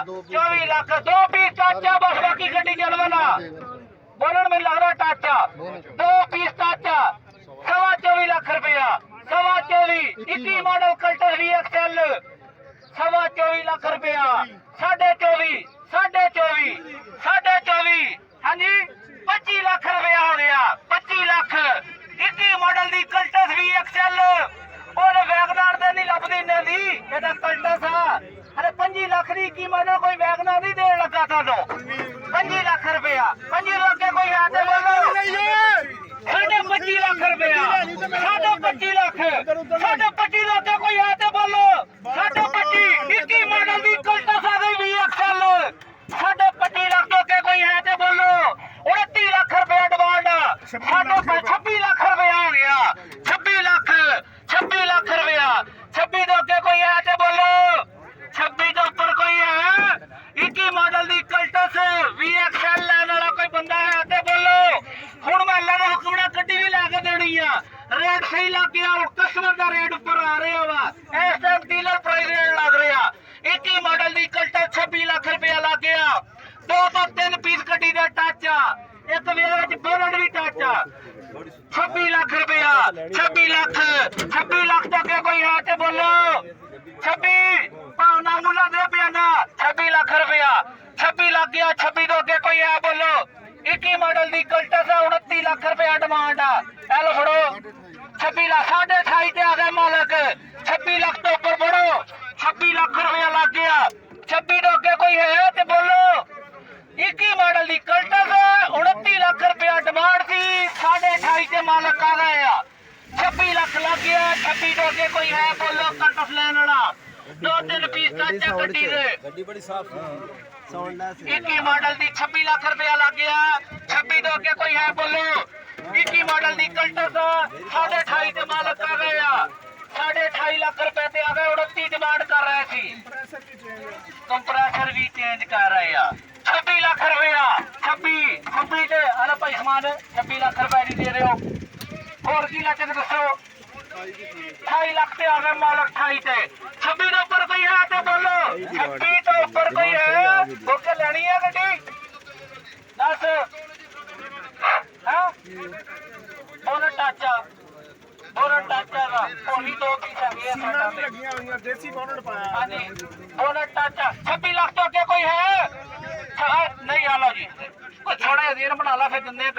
24 lakh 2 piece ਚਾਚਾ ਬਸ ਬਾਕੀ ਗੱਡੀ ਚਲਵਣਾ बोलन में लग रहा टाचा 2 पीस टाचा 24 लाख रुपया 24 21 मॉडल कल्टर VXL 24 लाख रुपया 24 हाँ जी 25 लाख रुपया हो गया 25 लाख 21 मॉडल दी कल्टस VXL और वैगनार दे नहीं लभदी ने दी एदा कल्टस आ अरे 25 लाख दी कीमत कोई वैगनार नहीं देन लगा था तो 25 लाख रुपया 25 लाख के कोई आते बोलो 25 लाख रुपया 25 लाख 25 लाख के कोई आते बोलो 25 21 मॉडल दी कल्टस आ गई VXL 25 लाख के कोई आते बोलो 29 लाख रुपया डिमांड 26 लाख रुपया हो गया 26 लाख रुपया 26 दो के कोई आते बोलो 26 के ऊपर कोई है 21 मॉडल दी कल्टस VXL लैन वाला कोई बंदा है ते बोलो हुण मैं अल्लाह दा हुक्म नाल गड्डी भी लैके देनी आ रेट सही लग गया कस्टमर दा रेट ऊपर आ रहा वा इस टाइम डीलर प्राइस रेट लग रहा 21 मॉडल दी कल्टस 26 लाख रुपया लग गया 2 तो 3 पीस गड्डी दा टच आ एक मेरे विच बोनट भी टच आ 26 लाख रुपया 26 लाख तक कोई है ते बोलो 26 भावना मुला दे पियाना 26 लाख रुपया 26 लाख गया 26 दो के कोई है बोलो 21 मॉडल दी कल्टस 29 लाख रुपया डिमांड आ लो फड़ो 26 लाख 28.5 ते आ गए मालक 26 लाख तो ऊपर बढ़ो 26 लाख रुपया लग गया 26 दो के कोई है ते बोलो 21 मॉडल दी कल्टस 29 लाख रुपया डिमांड थी 28.5 ते मालक आ गए 26 लाख लग गया 26 दो के कोई है बोलो कल्टस लेने वाला 2-3 पीस चाचा गड्डी दे गड्डी बड़ी साफ साउंडलेस 21 मॉडल दी 26 लाख रुपया लग गया 26 दो के कोई है बोलो 21 मॉडल दी कल्टस 28.5 ते मालक आ गए 28.5 लाख रुपए ते आ गए 29 डिमांड कर रहे थी कंप्रेसर भी चेंज कर रहे हैं 26 लाख रुपया 26 ते अरे भाई समान 26 लाख रुपए नहीं दे रहे हो और की लाख दसो 28 लाख ते आ गए मालक 28 ते 26 के ऊपर कोई है तो बोलो 26 तो ऊपर कोई है ओके लेनी है गड्डी दस हाँ बोनट टाचा का ਉਹੀ 2 पीस है सीना भी लगियां हुई देसी बोनट पाया हाँ जी बोनट टाचा 26 लाख तो के कोई है नहीं आ लो जी कोई थोड़ा देर बना ला फिर दिंदे